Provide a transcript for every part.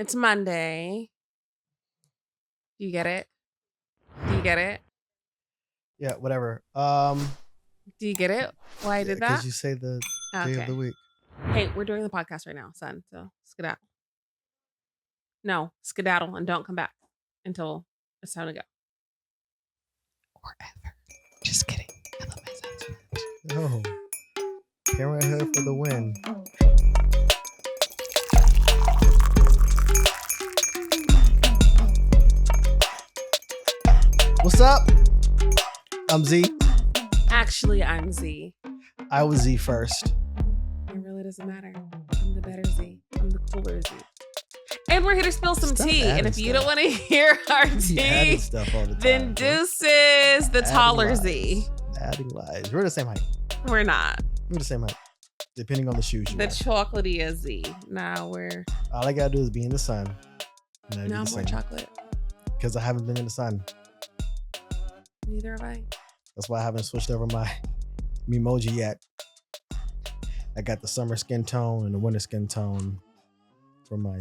It's Monday. Do you get it? Do you get it? Yeah, whatever. Do you get it? Why I did that? Because you say the day of the week. Hey, we're doing the podcast right now, son. So skedaddle. No, skedaddle and don't come back until it's time to go. Or ever. Just kidding. I love my son so much. Oh, Parenthood for the win. What's up? I'm Z. Actually, I'm Z. I was Z first. It really doesn't matter. I'm the better Z. I'm the cooler Z. And we're here to spill some tea. And if you don't want to hear our tea, then deuces the taller Z. Adding lies. We're the same height. We're not. We're the same height. Depending on the shoes you wear. The chocolatey is Z. Now we're... All I gotta do is be in the sun. Now more chocolate. Because I haven't been in the sun. Neither have I. That's why I haven't switched over my emoji yet. I got the summer skin tone and the winter skin tone for my...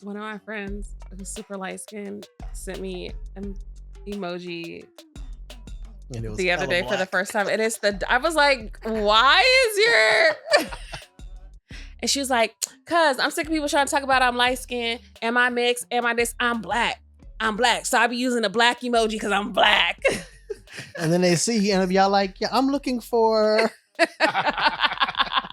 One of my friends who's super light skinned sent me an emoji the other day for the first time. And it's I was like, why is your... And she was like, cause I'm sick of people trying to talk about I'm light skinned, am I mixed, am I this, I'm black. I'm black. So I be using a black emoji because I'm black. And then they see and y'all like, yeah, I'm looking for... My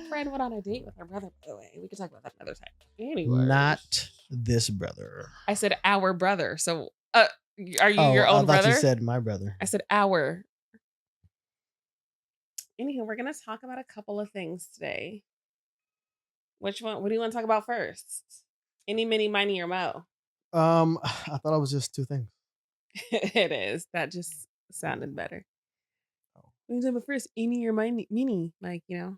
friend went on a date with her brother, by the way. We could talk about that another time. Anyway. Not this brother. I said our brother. So are you your own brother? I thought you said my brother. I said our. Anywho, we're going to talk about a couple of things today. Which one? What do you want to talk about first? Any, mini, miny, or mo? I thought it was just two things. It is. That just sounded better. What do you talk about first? Any or mini? Like, you know.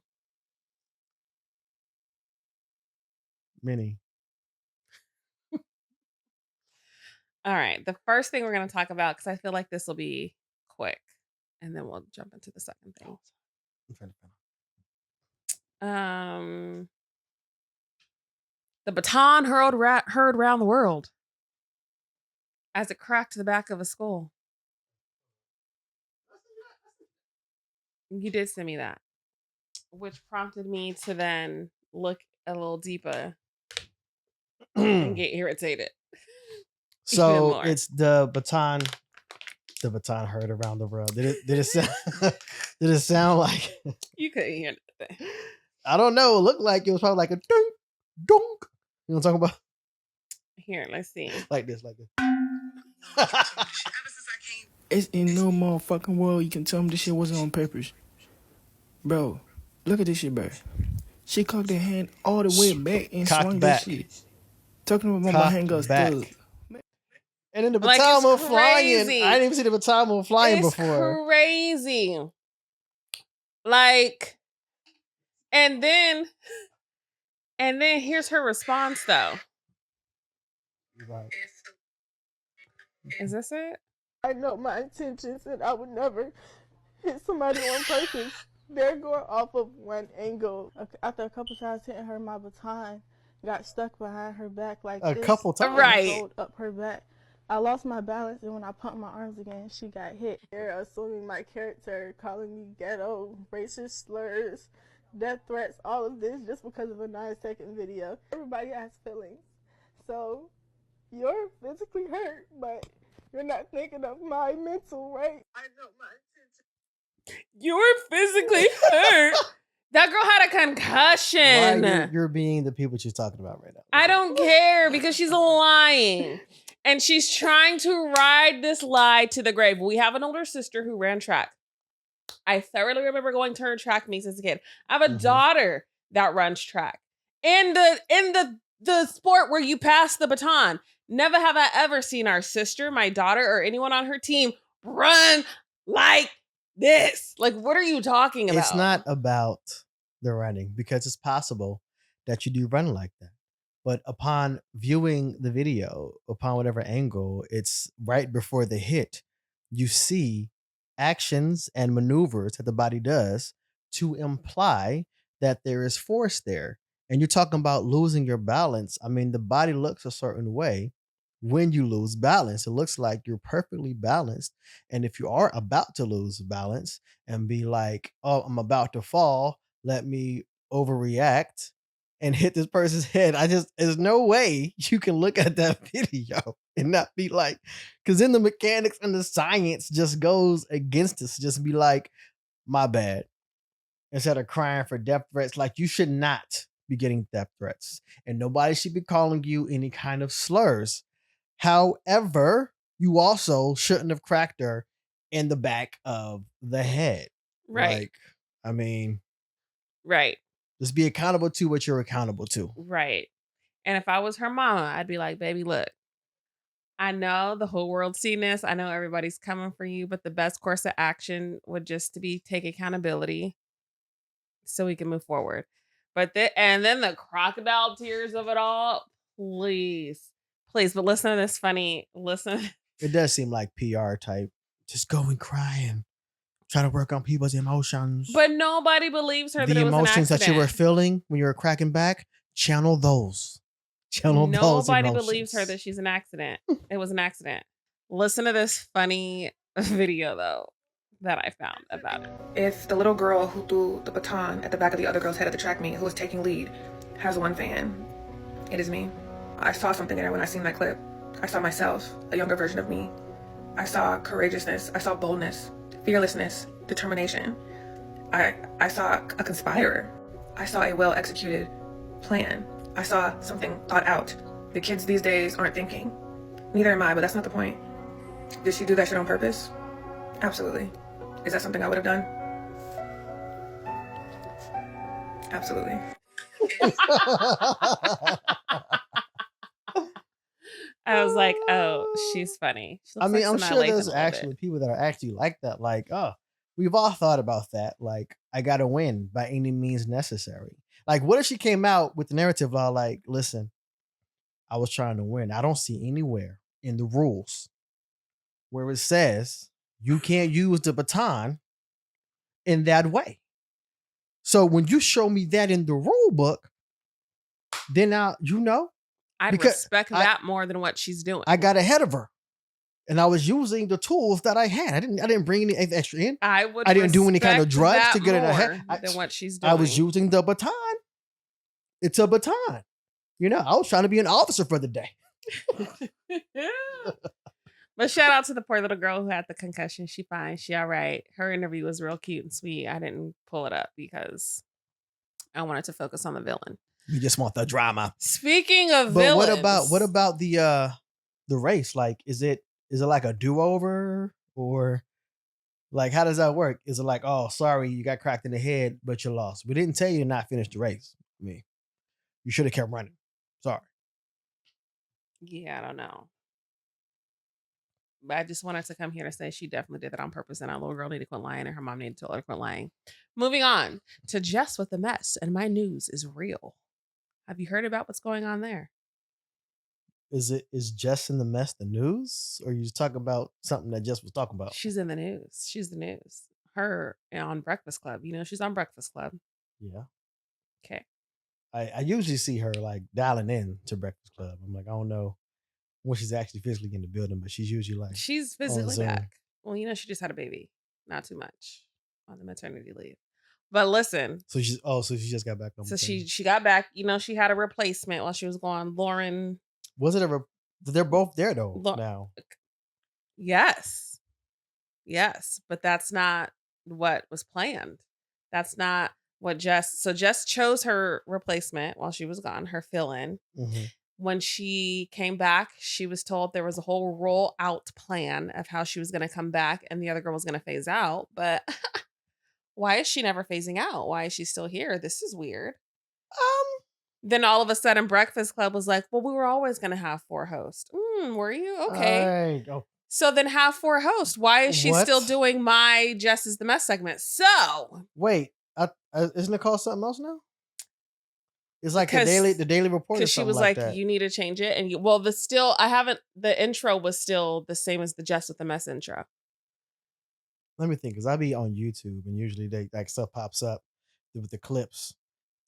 Mini. All right. The first thing we're going to talk about, because I feel like this will be quick, and then we'll jump into the second thing. The baton heard around the world as it cracked the back of a skull. You did send me that, which prompted me to then look a little deeper and get irritated. So it's the baton heard around the world. Did it sound like you couldn't hear that? I don't know. It looked like it was probably like a dunk, dunk. You know what I'm talking about? Here, let's see. Like this. It's in no motherfucking world you can tell me this shit wasn't on purpose. Bro, look at this shit, bro. She cocked her hand all the way back and swung that shit. Talking about my hand got stuck. And then the baton went flying. I didn't even see the baton went flying before. Crazy. Like, and then here's her response though. Right. Is this it? I know my intentions and I would never hit somebody on purpose. They're going off of one angle. After a couple times hitting her, my baton got stuck behind her back like a couple times. Right. Up her back. I lost my balance, and when I pumped my arms again, she got hit. They're assuming my character, calling me ghetto, racist slurs, death threats, all of this just because of a 9-second video. Everybody has feelings. So you're physically hurt, but you're not thinking of my mental, right? I know my intention. You're physically hurt. That girl had a concussion. Why you're being the people she's talking about right now? I don't care because she's lying. And she's trying to ride this lie to the grave. We have an older sister who ran track. I thoroughly remember going to her track meets as a kid. I have a daughter that runs track. In the sport where you pass the baton. Never have I ever seen our sister, my daughter, or anyone on her team run like this. Like, what are you talking about? It's not about the running because it's possible that you do run like that. But upon viewing the video, upon whatever angle, it's right before the hit, you see actions and maneuvers that the body does to imply that there is force there. And you're talking about losing your balance. I mean, the body looks a certain way when you lose balance. It looks like you're perfectly balanced. And if you are about to lose balance and be like, oh, I'm about to fall, let me overreact and hit this person's head. There's no way you can look at that video and not be like, because then the mechanics and the science just goes against us. Just be like, my bad. Instead of crying for death threats, like you should not be getting death threats and nobody should be calling you any kind of slurs. However, you also shouldn't have cracked her in the back of the head. Right. Like, I mean, right. Just be accountable to what you're accountable to. Right. And if I was her mama, I'd be like, baby, look, I know the whole world's seen this. I know everybody's coming for you, but the best course of action would just to be take accountability so we can move forward. And then the crocodile tears of it all, please. But listen to this funny, It does seem like PR type. Just go and cry and try to work on people's emotions. But nobody believes her that it was an accident. The emotions that you were feeling when you were cracking back, channel those. Nobody believes her that she's an accident. It was an accident. Listen to this funny video, though, that I found about it. If the little girl who threw the baton at the back of the other girl's head at the track meet, who was taking lead, has one fan, it is me. I saw something there when I seen that clip. I saw myself, a younger version of me. I saw courageousness. I saw boldness, fearlessness, determination. I saw a conspirer. I saw a well-executed plan. I saw something thought out. The kids these days aren't thinking. Neither am I, but that's not the point. Did she do that shit on purpose? Absolutely. Is that something I would have done? Absolutely. I was like, oh, she's funny. I mean, I'm sure there's actually people that are actually like that. Like, oh, we've all thought about that. Like, I got to win by any means necessary. Like, what if she came out with the narrative law like, listen, I was trying to win. I don't see anywhere in the rules where it says you can't use the baton in that way. So when you show me that in the rule book, then now, I'd respect that more than what she's doing. I got ahead of her. And I was using the tools that I had. I didn't bring any extra in. I didn't do any kind of drugs to get it ahead. Than what she's doing. I was using the baton. It's a baton. I was trying to be an officer for the day. But shout out to the poor little girl who had the concussion. She fine. She all right. Her interview was real cute and sweet. I didn't pull it up because I wanted to focus on the villain. You just want the drama. Speaking of villains. What about the race? Like, is it like a do-over, or like how does that work? Is it like, oh, sorry, you got cracked in the head, but you lost? We didn't tell you to not finish the race. I mean, you should have kept running. Sorry. Yeah, I don't know. But I just wanted to come here to say she definitely did that on purpose, and our little girl needed to quit lying, and her mom needed to tell her to quit lying. Moving on to Jess with the mess, and my news is real. Have you heard about what's going on there? Is Jess in the mess the news, or you just talking about something that Jess was talking about? She's in the news. She's the news. Her on Breakfast Club. She's on Breakfast Club. Yeah. Okay. I usually see her like dialing in to Breakfast Club. I'm like, I don't know when she's actually physically in the building, but she's usually like she's physically back. Well, she just had a baby, not too much on the maternity leave. But listen, so she just got back on. So she got back. She had a replacement while she was gone. Loren. Was it they're both there though now. Yes, but that's not what was planned. That's not what Jess. So Jess chose her replacement while she was gone. Her fill-in. Mm-hmm. When she came back, she was told there was a whole roll-out plan of how she was going to come back, and the other girl was going to phase out. But why is she never phasing out? Why is she still here? This is weird. Then all of a sudden, Breakfast Club was like, well, we were always going to have 4 hosts. Were you? Okay. Right. Oh. So then have 4 hosts. Why is she still doing my Jess is the Mess segment? So. Wait, isn't it called something else now? It's like the daily report. Because she was like, you need to change it. And the intro was still the same as the Jess with the Mess intro. Let me think, because I be on YouTube and usually stuff pops up with the clips.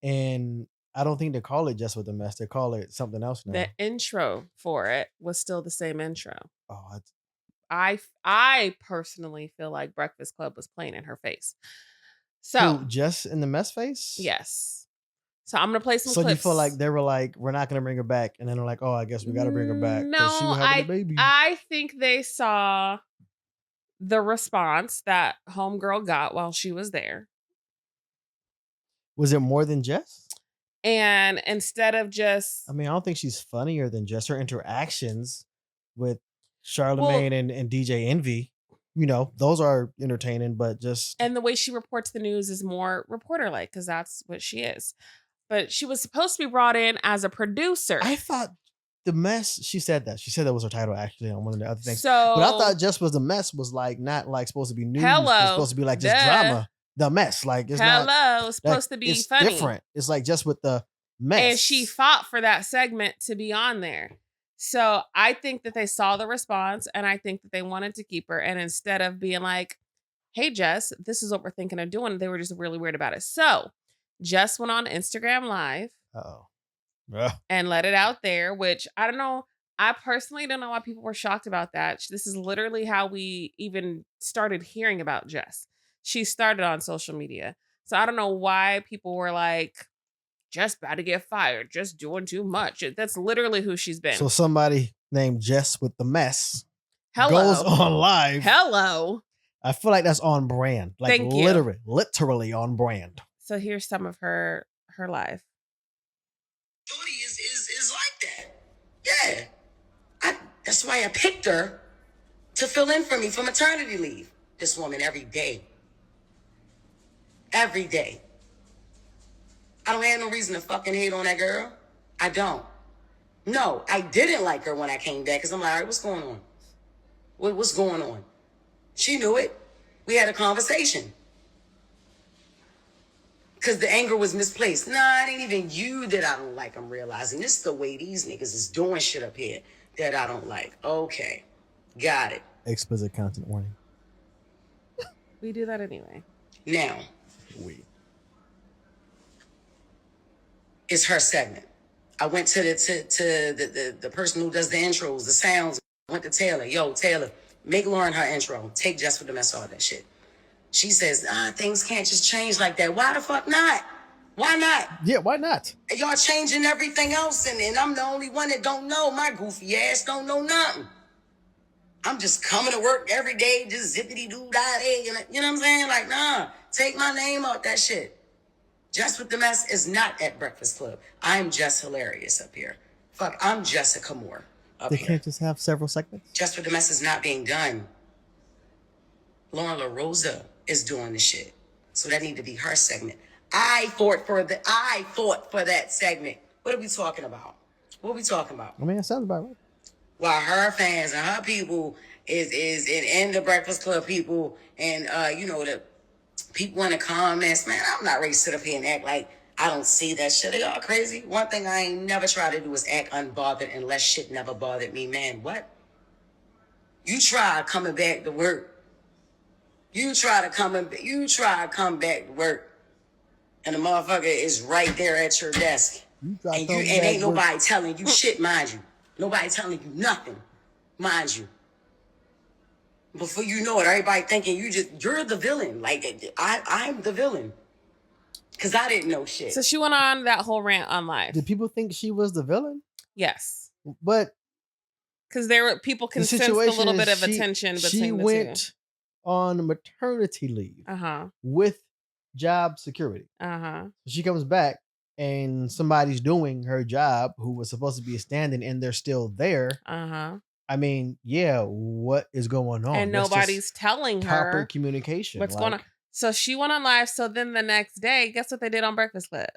And I don't think they call it Just with the Mess. They call it something else now. The intro for it was still the same intro. Oh, I personally feel like Breakfast Club was playing in her face. So Jess in the Mess face? Yes. So I'm gonna play some clips. So you feel like they were like, we're not gonna bring her back, and then they're like, oh, I guess we gotta bring her back. No, she was having a baby. I think they saw the response that Homegirl got while she was there. Was it more than Jess? And instead of just... I mean, I don't think she's funnier than Jess. Her interactions with Charlamagne and DJ Envy, you know, those are entertaining, but just... And the way she reports the news is more reporter-like, because that's what she is. But she was supposed to be brought in as a producer. I thought the Mess, she said that. She said that was her title, actually, on one of the other things. So, but I thought Just Was the Mess was like not like supposed to be news. Hello. It's supposed to be like just drama. The Mess. Like, it's it's supposed to be it's funny. Different. It's like Just With the Mess. And she fought for that segment to be on there. So I think that they saw the response, and I think that they wanted to keep her. And instead of being like, hey, Jess, this is what we're thinking of doing, they were just really weird about it. So Jess went on Instagram Live and let it out there, which I don't know. I personally don't know why people were shocked about that. This is literally how we even started hearing about Jess. She started on social media. So I don't know why people were like, Jess about to get fired, just doing too much. That's literally who she's been. So somebody named Jess with the Mess goes on live. Hello. I feel like that's on brand. Like literally on brand. So here's some of her live. Is like that. Yeah. That's why I picked her to fill in for me for maternity leave. This woman every day. Every day. I don't have no reason to fucking hate on that girl. I don't. No, I didn't like her when I came back because I'm like, all right, what's going on? What's going on? She knew it. We had a conversation. Because the anger was misplaced. Nah, it ain't even you that I don't like. I'm realizing this is the way these niggas is doing shit up here that I don't like. Okay. Got it. Explicit content warning. We do that anyway. Now. It's her segment. I went to the person who does the intros, the sounds. I went to Taylor. Yo, Taylor, make Loren her intro. Take Jess with the Mess, all that shit. She says, things can't just change like that. Why the fuck not? Why not? Yeah, why not? Y'all changing everything else, and I'm the only one that don't know. My goofy ass don't know nothing. I'm just coming to work every day, just zippity-doo-dah-day. You know what I'm saying? Like, nah, take my name out that shit. Jess with the Mess is not at Breakfast Club. I'm just hilarious up here. Fuck, I'm Jessica Moore up here. They can't just have several segments? Jess with the Mess is not being done. Loren Lorosa is doing the shit. So that need to be her segment. I fought for that segment. What are we talking about? What are we talking about? I mean, that sounds about right. While her fans and her people and the Breakfast Club people and the people in the comments, man, I'm not ready to sit up here and act like I don't see that shit. Are y'all crazy? One thing I ain't never tried to do is act unbothered unless shit never bothered me. Man, what? You try coming back to work. You try to come back to work. And the motherfucker is right there at your desk. And ain't nobody telling you shit, mind you. Nobody telling you nothing, mind you. Before you know it, everybody thinking you're the villain. Like, I'm the villain. Because I didn't know shit. So she went on that whole rant on live. Did people think she was the villain? Yes. But because people can sense a little bit of attention between the two. She went on maternity leave with job security. So she comes back and somebody's doing her job who was supposed to be a stand-in and they're still there. I mean, yeah, what is going on? And nobody's telling her. Proper communication. What's going on? So she went on live. So then the next day, guess what they did on Breakfast Club?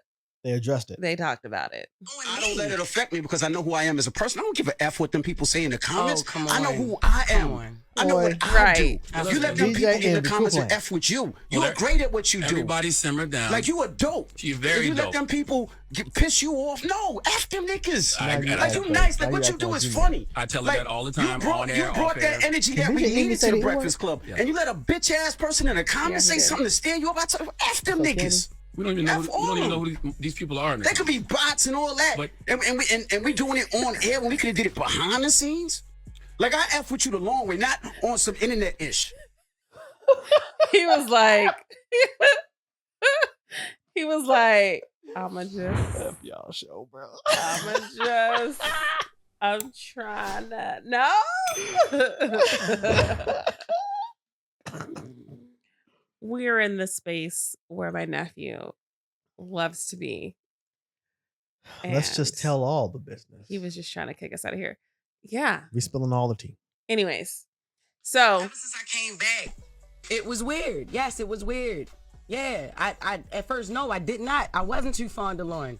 They addressed it. They talked about it. I don't let it affect me because I know who I am as a person. I don't give a F what them people say in the comments. Oh, come on. I know who I am. I know what I do. If you let them people in the comments and F with you, you're great at what you do. Everybody simmer down. Like, you are dope. You're very if you dope. let them people piss you off, no, F them niggas. Like, you nice. Like, what you do is funny. I tell her that all the time. You brought that energy that we needed to the Breakfast Club. And you let a bitch-ass person in the comments say something to steer you up. I tell you, F them niggas. We don't even know who these people are. They could be bots and all that. But, and we doing it on air when we could have did it behind the scenes. Like I F with you the long way, not on some internet ish. He was like, I'ma just F y'all show, bro. I'm trying to no. We're in the space where my nephew loves to be. Let's just tell all the business. He was just trying to kick us out of here. Yeah. We spilling all the tea. Anyways, so Ever since I came back, it was weird. Yes, it was weird. Yeah, I at first, no, I did not. I wasn't too fond of Loren.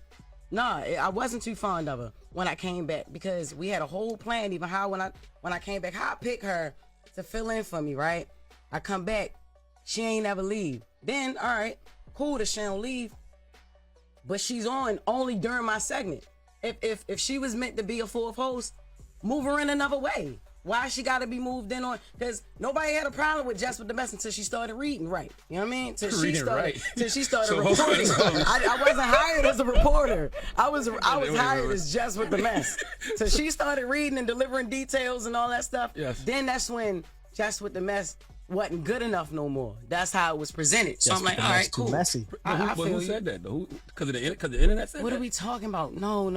No, I wasn't too fond of her when I came back because we had a whole plan. Even how when I came back, how I pick her to fill in for me, right? I come back, she ain't ever leave. Then, all right, cool that she don't leave, but she's on only during my segment. If she was meant to be a fourth host, move her in another way. Why she got to be moved in on? Because nobody had a problem with Jess with the mess until she started reading right. You know what I mean? Till she started So reporting. I wasn't hired as a reporter. I was hired as Jess with the mess. Till she started reading and delivering details and all that stuff. Yes. Then that's when Jess with the mess wasn't good enough no more. That's how it was presented. So Jess I'm with like, the all mess right, too cool. messy. Who said that though? Because the internet said What that? are we talking about? No.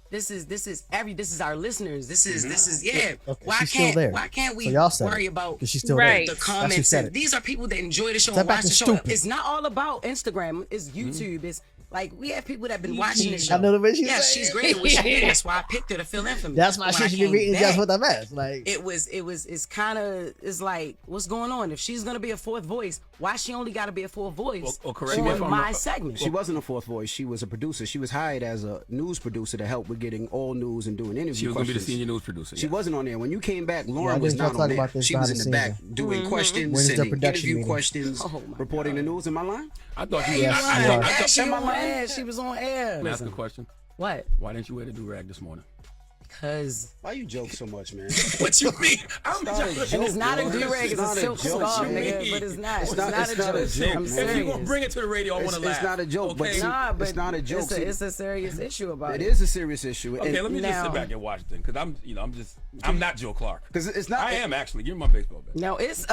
This is our listeners. This is yeah. Okay, Why she's still there. can't we So y'all said worry it, about 'cause she's still Right. there. the That's who comments? said And it. these are people that enjoy the show Step and back watch the and show. stupid. It's not all about Instagram. It's YouTube. It's like we have people that have been watching the show. I know the way she's Yeah, saying. she's great at what she did. That's why I picked her to fill in for me. That's why When she I should be came reading back, Jess with the mess. Like it's like, what's going on? If she's gonna be a fourth voice, why she only gotta be a fourth voice Well, correct me if on I'm my wrong. segment? She wasn't a fourth voice. She was a producer. She was hired as a news producer to help with getting all news and doing interview She was going to be the questions. senior news producer. She wasn't on there. When you came back, I Loren was didn't not talk on there. about this She was in behind the the back scenes. doing questions, When's the sending production interview meeting? questions, Oh my reporting the news. Am I lying? I thought you. Yes, I you thought- are. I Yeah, thought- she Am I on lying? air. She was on air. Let me ask a question. What? Why didn't you wear the do-rag this morning? Because Why you joke so much, man? What you mean? I'm not a just- and it's not a Joke, do-rag, it's a not a silk joke, scarf, man. nigga. But it's not. It's not it's a not a joke. joke, I'm man. If you serious. gonna bring it to the radio, I want to laugh. It's not a joke, but Okay. see, Nah, but it's not a joke. See, It's a serious issue about it it. is a serious issue. Okay, let me just Now- sit back and watch then, because I'm not Joe Clark. Because it's not. I am actually. Give me my baseball bat. Now it's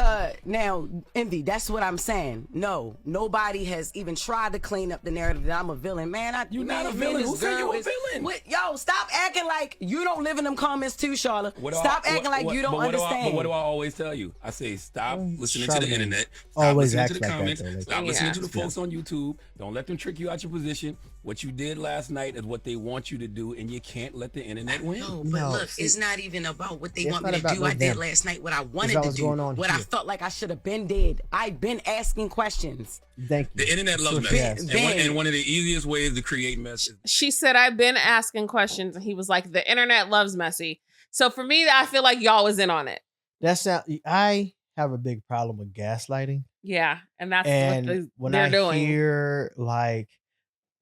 now Envy. That's what I'm saying. No, nobody has even tried to clean up the narrative that I'm a villain. Man, You not a man, villain. this Who said you girl a is- villain? What, yo, stop acting like you don't live in them comments too, Charlotte. What do Stop I- acting like you don't but what do I- understand. But what do I always tell you? I say stop listening to the Charlamagne internet. Stop always listening acts to the like that, comments. though, like- Stop Yeah. listening to the folks on YouTube. Don't let them trick you out your position. What you did last night is what they want you to do, and you can't let the internet win. no, but No, look, see, it's not even about what they it's want not me to about do. I them. did last night what I wanted about to what's do. going on what I here. felt like I should have been did. I've been asking questions. Thank you. The internet loves mess. Yes. And one of the easiest ways to create mess is she said, I've been asking questions. And he was like, the internet loves messy. So for me, I feel like y'all was in on it. That's not. I have a big problem with gaslighting, Yeah. And that's and what when they're I doing. hear like,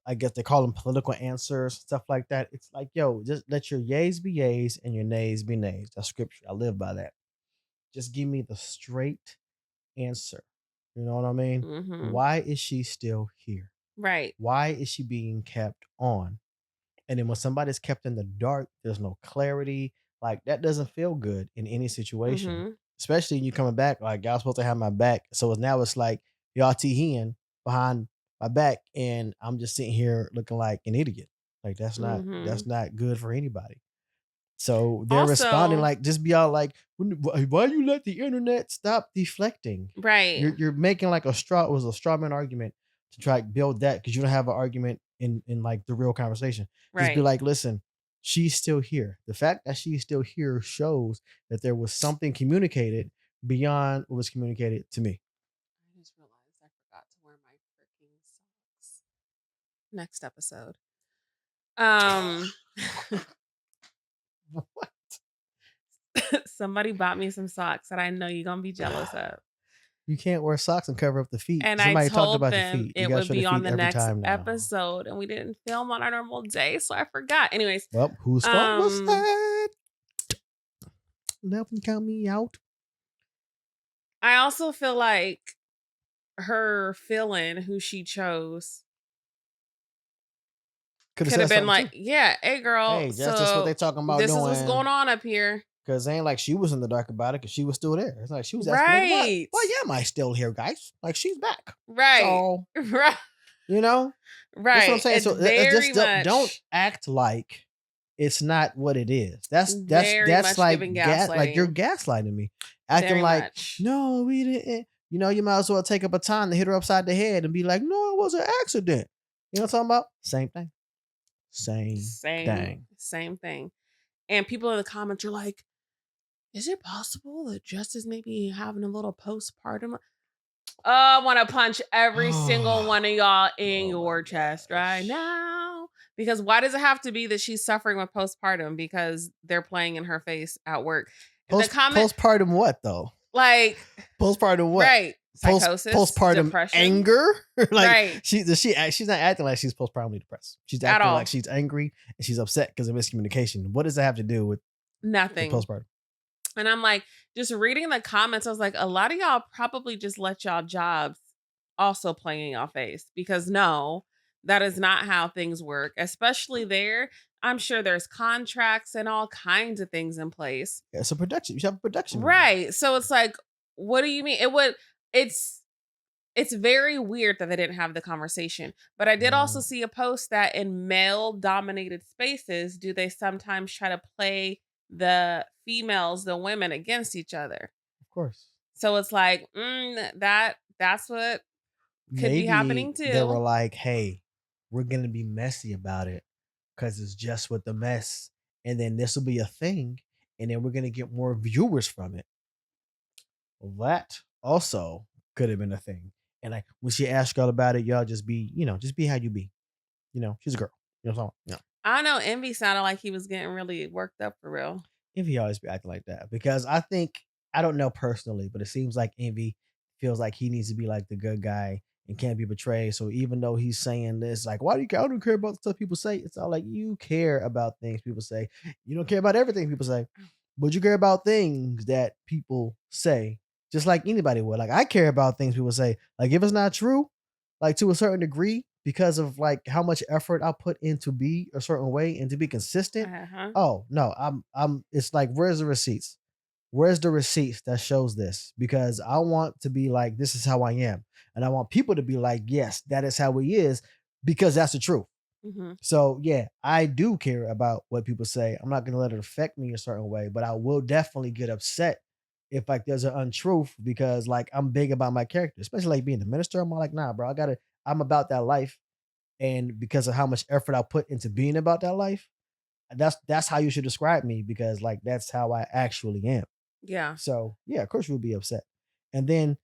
I guess they call them political answers, stuff like that. It's like, yo, just let your yays be yays and your nays be nays. That's scripture. I live by that. Just give me the straight answer. You know what I mean? Mhm. Why is she still here? Right. Why is she being kept on? And then when somebody's kept in the dark, there's no clarity. Like that doesn't feel good in any situation. Mhm. Especially you coming back, like y'all supposed to have my back. So now it's like y'all teeing behind my back, and I'm just sitting here looking like an idiot. Like that's not good for anybody. So they're responding Also- like, just be all like, why you let the internet stop deflecting? Right. You're making like a straw man argument to try to build that because you don't have an argument in like the real conversation. Just be Right. like, listen, she's still here. The fact that she's still here shows that there was something communicated beyond what was communicated to me. I just realized I forgot to wear my freaking socks. Next episode. What? Somebody bought me some socks that I know you're gonna be jealous of. You can't wear socks and cover up the feet. And Somebody I talked told about the them feet. You it gotta would show be the on feet the every next time now. episode, and we didn't film on our normal day, so I forgot. Anyways, Well, whose fault was Um, that? Let them count me out. I also feel like her fill-in who she chose Could could have been like, too. yeah, hey girl, Hey, so that's just what they talking about this doing. is what's going on up here. Because it ain't like she was in the dark about it because she was still there. It's like she was asking, Right. why am I still here, guys? Like, she's back. Right. So, right. you know? Right. That's what I'm saying. It's So very much, don't act like it's not what it is. That's very that's much like giving like you're gaslighting. gaslighting me. Acting Very like, much. no, we didn't. You know, you might as well take a baton to hit her upside the head and be like, no, it was an accident. You know what I'm talking about? Same thing. Same thing. And people in the comments are like, is it possible that Jess is maybe having a little postpartum? I want to punch every single one of y'all in your chest right now. Because why does it have to be that she's suffering with postpartum? Because they're playing in her face at work. Postpartum what, though? Like, postpartum what? Right. Psychosis, postpartum depression. anger. Like, right. She's not acting like she's postpartum depressed. She's acting like she's angry and she's upset because of miscommunication. What does that have to do with nothing? Postpartum. And I'm like, just reading the comments, I was like, a lot of y'all probably just let y'all jobs also play in y'all face, because no, that is not how things work. Especially there, I'm sure there's contracts and all kinds of things in place. Yeah, it's a production. You should have a production. Right. So it's like, what do you mean? It's very weird that they didn't have the conversation. But I did also see a post that in male-dominated spaces, do they sometimes try to play the females, the women, against each other? Of course. So it's like, that's what could be happening too. They were like, hey, we're going to be messy about it because it's just with the mess. And then this will be a thing. And then we're going to get more viewers from it. Well, that also could have been a thing. And like when she asked y'all about it, y'all just be how you be. You know, she's a girl. You know what I'm saying? I don't know. Envy sounded like he was getting really worked up for real. Envy always be acting like that because I don't know personally, but it seems like Envy feels like he needs to be like the good guy and can't be betrayed. So even though he's saying this, like, why do you care? I don't care about the stuff people say. It's all like, you care about things people say. You don't care about everything people say, but you care about things that people say. Just like anybody would. Like, I care about things people say. Like, if it's not true, like to a certain degree, because of like how much effort I put in to be a certain way and to be consistent. Oh no, I'm. It's like, where's the receipts? Where's the receipts that shows this? Because I want to be like, this is how I am, and I want people to be like, yes, that is how he is, because that's the truth. Mm-hmm. So yeah, I do care about what people say. I'm not gonna let it affect me a certain way, but I will definitely get upset if like there's an untruth, because like I'm big about my character, especially like being a minister. I'm like, nah, bro, I'm about that life. And because of how much effort I put into being about that life, that's how you should describe me, because like that's how I actually am. Yeah. So yeah, of course you'll be upset. And then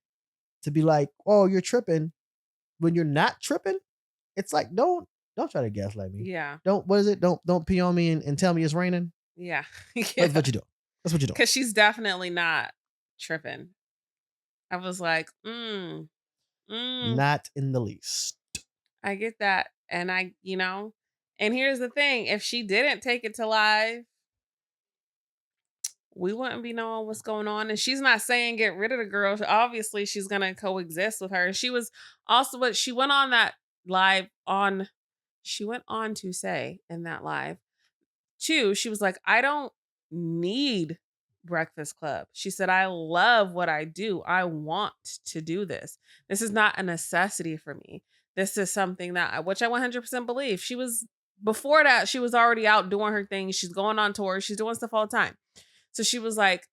to be like, oh, you're tripping when you're not tripping, it's like, don't try to gaslight me. Yeah. What is it? Don't pee on me and tell me it's raining. Yeah. That's what you do. That's what you do. Because she's definitely not tripping. I was like, not in the least. I get that. And and here's the thing. If she didn't take it to live, we wouldn't be knowing what's going on. And she's not saying get rid of the girl. Obviously, she's going to coexist with her. She was also what she went on that live on. She went on to say in that live too. She was like, I don't need Breakfast Club. She said, I love what I do. I want to do this. This is not a necessity for me. This is something which I 100% believe. Before that, she was already out doing her thing. She's going on tour. She's doing stuff all the time. So she was like,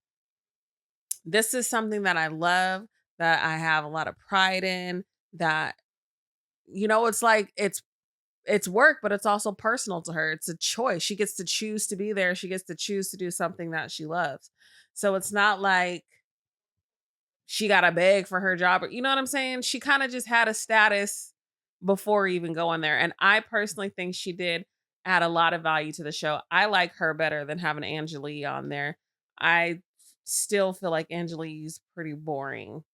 this is something that I love, that I have a lot of pride in, that, it's like, it's work, but it's also personal to her. It's a choice. She gets to choose to be there. She gets to choose to do something that she loves. So it's not like she got to beg for her job, or you know what I'm saying? She kind of just had a status before even going there. And I personally think she did add a lot of value to the show. I like her better than having Angelique on there. I still feel like Angelique's pretty boring.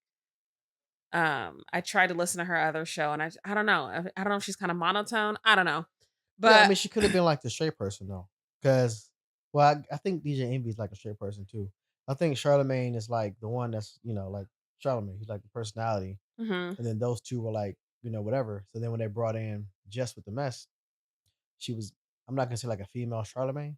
I tried to listen to her other show, and I don't know. I don't know if she's kind of monotone. I don't know. But yeah, I mean, she could have been like the straight person though, because I think DJ Envy is like a straight person too. I think Charlemagne is like the one that's like Charlemagne. He's like the personality. Mm-hmm. And then those two were like, whatever. So then when they brought in Jess with the mess, she was, I'm not gonna say like a female Charlemagne,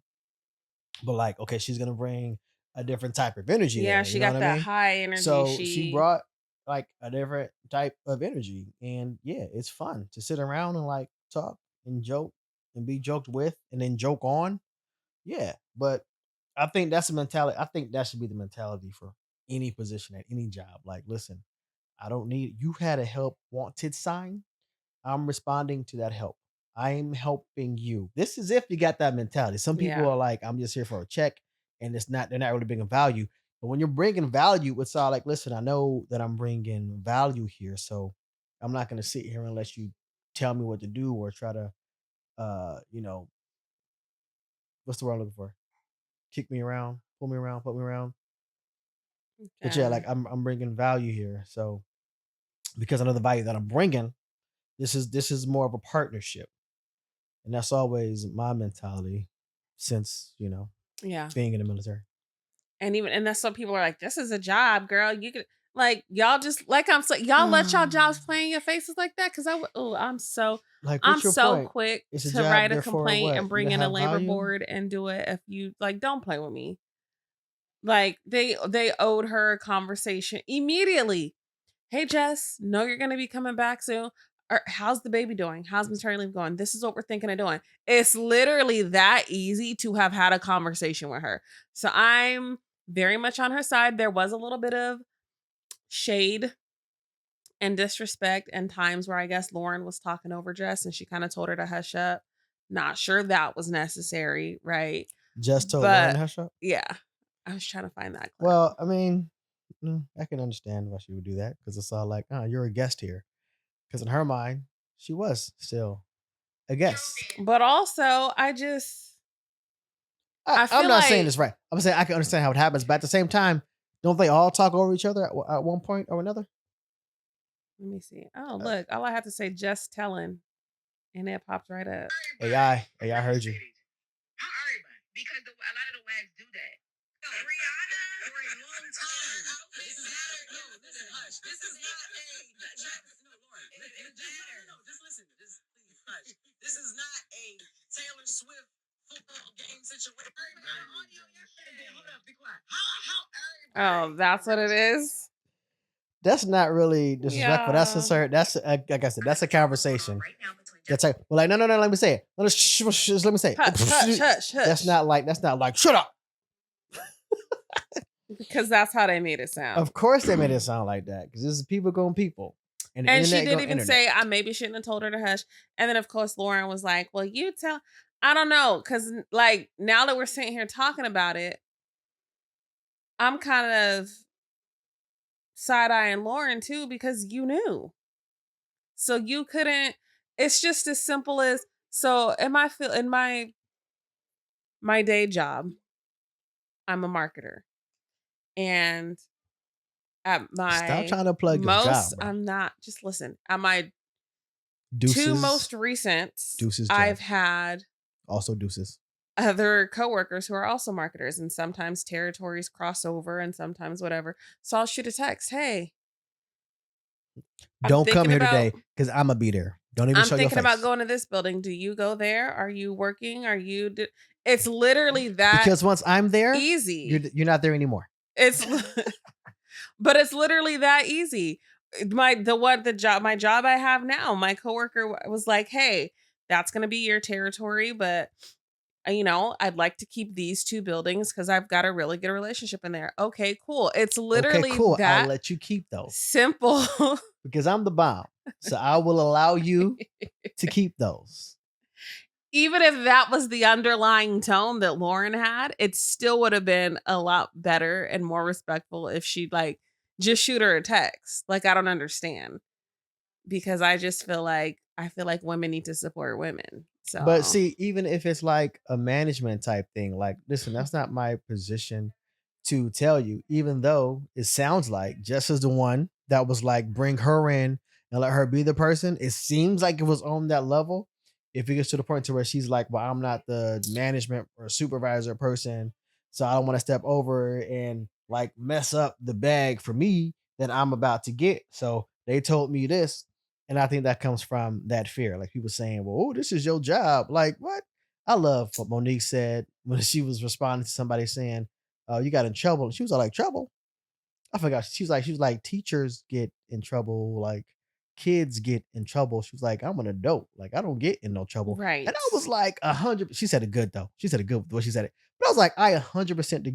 but like, okay, she's gonna bring a different type of energy Yeah, there. she You know got what I that mean? high energy. So she brought like a different type of energy. And yeah, it's fun to sit around and like talk and joke and be joked with and then joke on. Yeah. But I think that's the mentality. I think that should be the mentality for any position at any job. Like, listen, I don't need you had a help wanted sign. I'm responding to that help. I'm helping you. This is if you got that mentality. Some people Yeah. are like, I'm just here for a check, and they're not really bringing value. But when you're bringing value, it's all like, listen, I know that I'm bringing value here, so I'm not going to sit here unless you tell me what to do or try to, what's the word I'm looking for? Kick me around, pull me around, put me around. But yeah, like I'm bringing value here, so because I know the value that I'm bringing, this is more of a partnership. And that's always my mentality since, Yeah. being in the military. And that's what people are like, this is a job, girl. You could like y'all just like I'm saying, y'all let y'all jobs play in your faces like that. Cause I'm so Like, I'm what's your so point? quick It's a to job, write a therefore complaint what? and You bring don't in a have labor value? board and do it if you like don't play with me. Like they owed her a conversation immediately. Hey Jess, know you're gonna be coming back soon. Or, how's the baby doing? How's maternity leave going? This is what we're thinking of doing. It's literally that easy to have had a conversation with her. So I'm very much on her side. There was a little bit of shade and disrespect and times where I guess Loren was talking over Jess and she kind of told her to hush up. Not sure that was necessary, right? Just told Lauren But to hush up? yeah, I was trying to find that clip. Well, I mean, I can understand why she would do that because it's all like, oh, you're a guest here. Because in her mind, she was still a guest. But also, I feel I'm not saying like- this right. I'm saying I can understand how it happens, but at the same time, don't they all talk over each other at one point or another? Let me see. Oh, look, all I have to say, just telling, and it popped right up. AI heard you. How everybody? Because a lot of the wags do that. No, Rihanna for a long time. This is not listen, hush. This is not just listen. Just please hush. This is not a Taylor Swift football game situation. Hold up, be quiet. How Oh, that's what it is. That's not really disrespectful. That's just Yeah. her. That's like I said. That's a conversation. That's like, well, like no. Let me say it. No, let me say it. Hush. That's not like. Shut up. Because that's how they made it sound. Of course, they made it sound like that because this is people going people, And she did even say, I maybe shouldn't have told her to hush. And then, of course, Loren was like, well, you tell. I don't know. Because, like, now that we're sitting here talking about it, I'm kind of side-eyeing Loren, too, because you knew. So you couldn't. It's just as simple as, so in my day job, I'm a marketer. And at my Stop trying to plug your job, bro. I'm not, just listen. At my Deuces, two most recent, Deuces I've job. had Also deuces. other coworkers who are also marketers, and sometimes territories cross over and sometimes whatever. So I'll shoot a text. Hey, Don't come here today because I'm going to be there. Don't even show your face. I'm thinking about going to this building. Do you go there? Are you working? It's literally that because once I'm there, easy. You're not there anymore. But it's literally that easy. My job I have now, my coworker was like, hey, that's going to be your territory, but I'd like to keep these two buildings because I've got a really good relationship in there. Okay, cool. It's literally that I'll let you keep those. simple. Because I'm the bomb. So I will allow you to keep those. Even if that was the underlying tone that Loren had, it still would have been a lot better and more respectful if she'd like just shoot her a text. Like, I don't understand. Because I feel like women need to support women. So, but see, even if it's like a management type thing, like, listen, that's not my position to tell you, even though it sounds like Jess is the one that was like, bring her in and let her be the person. It seems like it was on that level. If it gets to the point to where she's like, well, I'm not the management or supervisor person, so I don't want to step over and like mess up the bag for me that I'm about to get. So they told me this. And I think that comes from that fear. Like people saying, well, oh, this is your job. Like, what? I love what Monique said when she was responding to somebody saying, you got in trouble. She was all like, trouble? I forgot. She was like, teachers get in trouble. Like, kids get in trouble. She was like, I'm an adult. Like, I don't get in no trouble. Right. And I was like, 100. She said it good, though. She said it good with the way she said it. But I was like, I 100%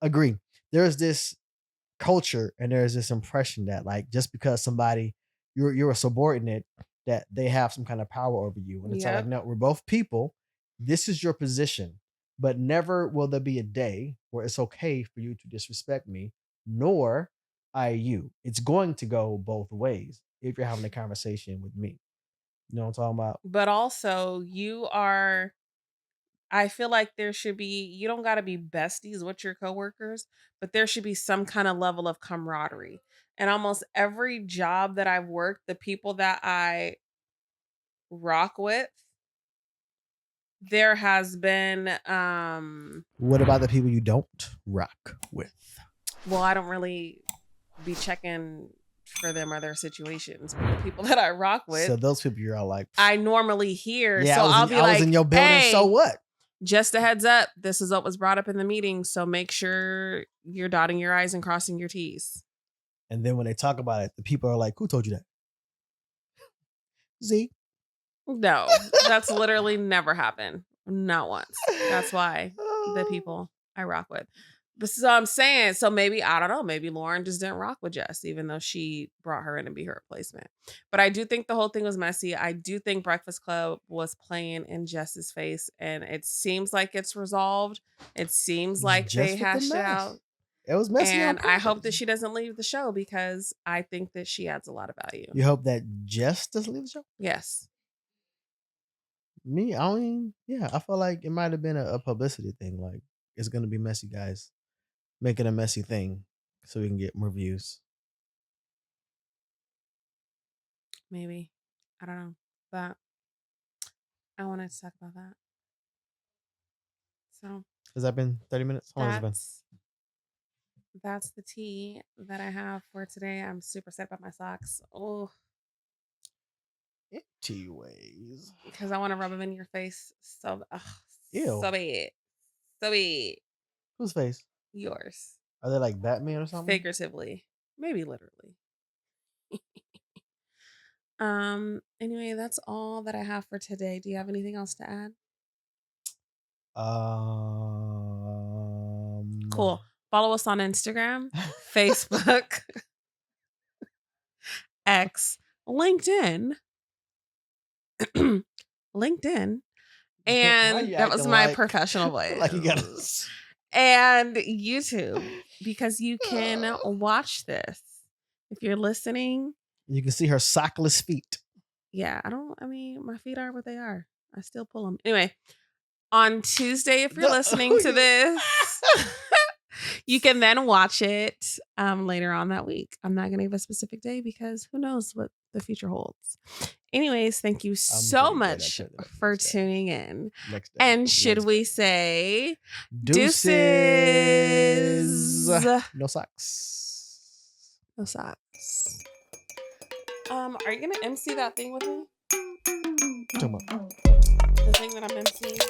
agree. There's this culture and there's this impression that, like, just because somebody, you're a subordinate, that they have some kind of power over you. And it's like, no, we're both people. This is your position. But never will there be a day where it's okay for you to disrespect me, nor I you. It's going to go both ways if you're having a conversation with me. You know what I'm talking about? But also, I feel like there should be, you don't got to be besties with your coworkers, but there should be some kind of level of camaraderie. And almost every job that I've worked, the people that I rock with, there has been what about the people you don't rock with? Well, I don't really be checking for them or their situations, but the people that I rock with, so those people you're all like, I normally hear. Yeah, so I was in your building. Hey, so what? Just a heads up, this is what was brought up in the meeting, so make sure you're dotting your I's and crossing your T's. And then when they talk about it, the people are like, who told you that? Z. No, that's literally never happened. Not once. That's why the people I rock with. But so I'm saying, so maybe, I don't know, maybe Loren just didn't rock with Jess, even though she brought her in to be her replacement. But I do think the whole thing was messy. I do think Breakfast Club was playing in Jess's face, and it seems like it's resolved. It seems like they hashed it out. It was messy. And I hope that she doesn't leave the show, because I think that she adds a lot of value. You hope that Jess doesn't leave the show? Yes. Me, I mean, yeah, I feel like it might have been a publicity thing. Like, it's going to be messy, guys. Make it a messy thing so we can get more views. Maybe. I don't know. But I wanted to talk about that. So. Has that been 30 minutes? How long has it been? That's the tea that I have for today. I'm super sad about my socks. Oh. Itchy ways. Because I want to rub them in your face. Ew. So bad. So bad. Whose face? Yours. Are they like Batman or something? Figuratively. Maybe literally. Anyway, that's all that I have for today. Do you have anything else to add? Cool. Follow us on Instagram, Facebook, X, LinkedIn. And that was my professional voice. Like you got and YouTube, because you can watch this if you're listening. You can see her sockless feet. Yeah, my feet are what they are. I still pull them. Anyway, on Tuesday, if you're listening to this, you can then watch it later on that week. I'm not going to give a specific day because who knows what the future holds. Anyways, thank you so much for tuning in. And should we say deuces? No socks. No socks. Are you going to MC that thing with me? What are you talking about? The thing that I'm MCing?